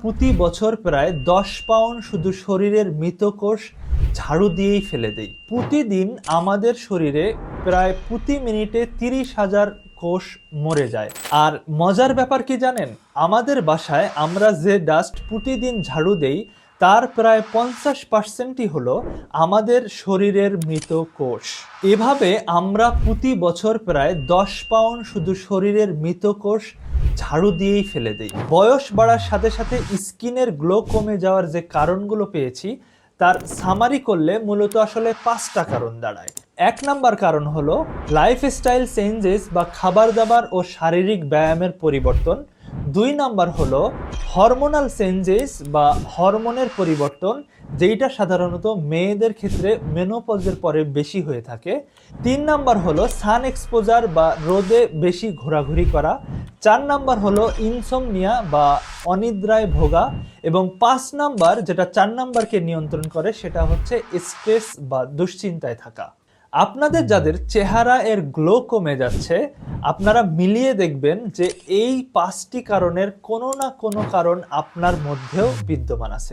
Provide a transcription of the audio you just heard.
প্রতি বছর প্রায় 10 পাউন্ড শুধু শরীরের মৃত কোষ ঝাড়ু দিয়েই ফেলে দেই। প্রতিদিন আমাদের শরীরে প্রায় প্রতি মিনিটে 30,000 কোষ মরে যায়। আর মজার ব্যাপার কি জানেন, আমাদের বাসায় আমরা যে ডাস্ট প্রতিদিন ঝাড়ু দেই তার প্রায় 50%ই হলো আমাদের শরীরের মৃত কোষ। এভাবে আমরা প্রতি বছর প্রায় 10 পাউন্ড শুধু শরীরের মৃত কোষ ঝাড়ু দিয়েই ফেলে দেই। বয়স বাড়ার সাথে সাথে স্কিনের গ্লো কমে যাওয়ার যে কারণগুলো পেয়েছি তার সামারি করলে মূলত আসলে 5টা কারণ দাঁড়ায়। 1 নাম্বার কারণ হলো লাইফস্টাইল চেঞ্জেস বা খাবার দাবার ও শারীরিক ব্যায়ামের পরিবর্তন। 2 নাম্বার হলো হরমোনাল চেঞ্জেস বা হরমোনের পরিবর্তন, যেটা সাধারণত মেয়েদের ক্ষেত্রে মেনোপজের পরে বেশি হয়ে থাকে। 3 নাম্বার হলো সান এক্সপোজার বা রোদে বেশি ঘোরাঘুরি করা। 4 নাম্বার হলো ইনসোমনিয়া বা অনিদ্রায় ভোগা। এবং 5 নাম্বার, যেটা 4 নাম্বারকে নিয়ন্ত্রণ করে, সেটা হচ্ছে স্ট্রেস বা দুশ্চিন্তায় থাকা। আপনাদের যাদের চেহারা এর গ্লো কমে যাচ্ছে, আপনারা মিলিয়ে দেখবেন যে এই 5টি কারণের কোনো না কোনো কারণ আপনার মধ্যেও বিদ্যমান আছে।